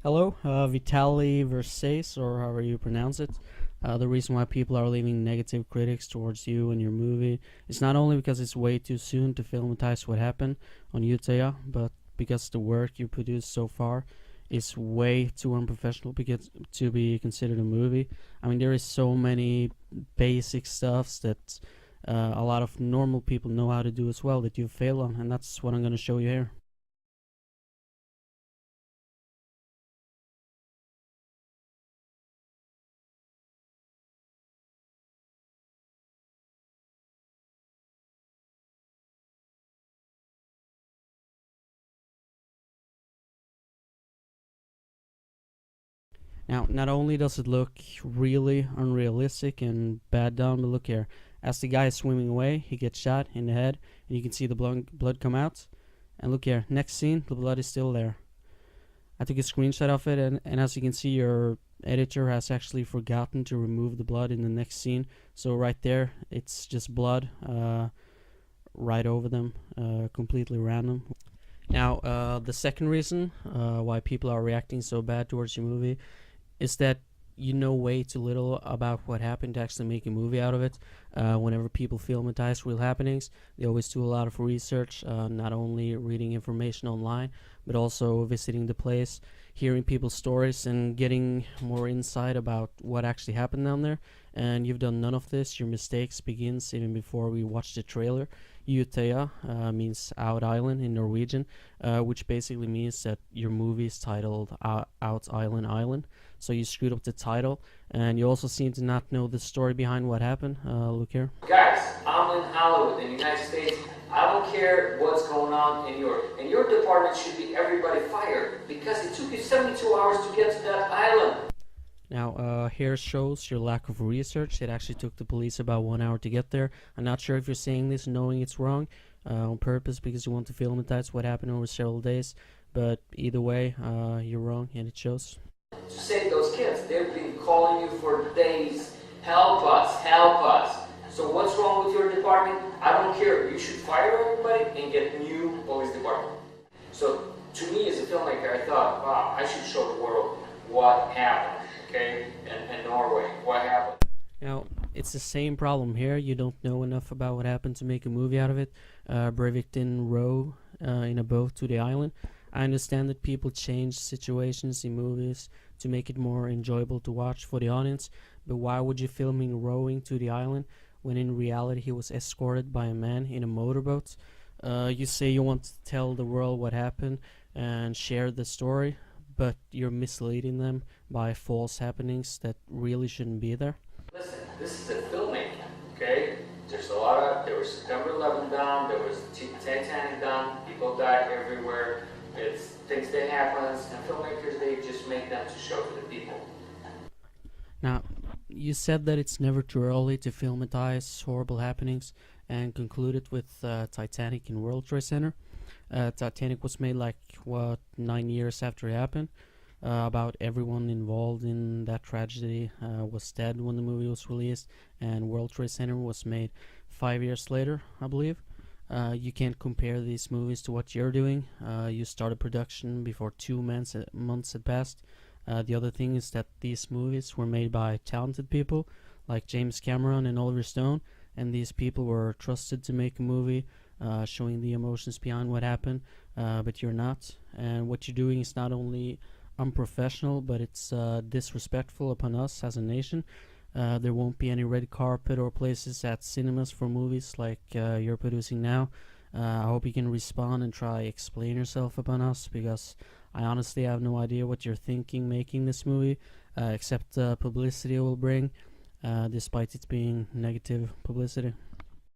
Hello, Vitaliy Versace, or however you pronounce it. The reason why people are leaving negative critics towards you and your movie is not only because it's way too soon to filmatize what happened on Utøya, but because the work you produced so far is way too unprofessional to be considered a movie. I mean, there is so many basic stuffs that a lot of normal people know how to do as well that you fail on, and that's what I'm going to show you here. Now, not only does it look really unrealistic and bad down, but look here. As the guy is swimming away, he gets shot in the head, and you can see the blood come out. And look here, next scene, the blood is still there. I took a screenshot of it, and as you can see, your editor has actually forgotten to remove the blood in the next scene. So right there, it's just blood right over them, completely random. Now, the second reason why people are reacting so bad towards your movie is that you know way too little about what happened to actually make a movie out of it. Whenever people filmatize real happenings, they always do a lot of research, not only reading information online, but also visiting the place, hearing people's stories, and getting more insight about what actually happened down there. And you've done none of this. Your mistakes begins even before we watch the trailer. Utøya means out island in Norwegian, which basically means that your movie is titled Out Island Island. So you screwed up the title, and you also seem to not know the story behind what happened. Look here. Guys, I'm in Hollywood, in the United States. I don't care what's going on in your department should be everybody fired because it took you 72 hours to get to that island. Now, here shows your lack of research. It actually took the police about 1 hour to get there. I'm not sure if you're saying this knowing it's wrong on purpose because you want to filmatize what happened over several days, but either way, you're wrong, and it shows. To save those kids, they've been calling you for days. Help us, help us. So what's wrong with your department? I don't care. You should fire everybody and get new police department. So to me as a filmmaker, I thought, wow, I should show the world what happened, okay, in Norway, what happened. Now, it's the same problem here. You don't know enough about what happened to make a movie out of it. Breivik didn't row in a boat to the island. I understand that people change situations in movies to make it more enjoyable to watch for the audience, but why would you film him rowing to the island when in reality he was escorted by a man in a motorboat? You say you want to tell the world what happened and share the story, but you're misleading them by false happenings that really shouldn't be there. Listen, this is a filmmaking, okay? There was September 11 down, there was Titanic down, people died everywhere. It's things that happen, and filmmakers, they just make them to show to the people. Now, you said that it's never too early to filmatize horrible happenings and concluded with Titanic in World Trade Center. Titanic was made 9 years after it happened. About everyone involved in that tragedy was dead when the movie was released, and World Trade Center was made 5 years later, I believe. You can't compare these movies to what you're doing. You started production before 2 months had passed. The other thing is that these movies were made by talented people like James Cameron and Oliver Stone, and these people were trusted to make a movie showing the emotions behind what happened, but you're not. And what you're doing is not only unprofessional, but it's disrespectful upon us as a nation. There won't be any red carpet or places at cinemas for movies like you're producing now. I hope you can respond and try explain yourself upon us, because I honestly have no idea what you're thinking making this movie, except publicity it will bring, despite it being negative publicity.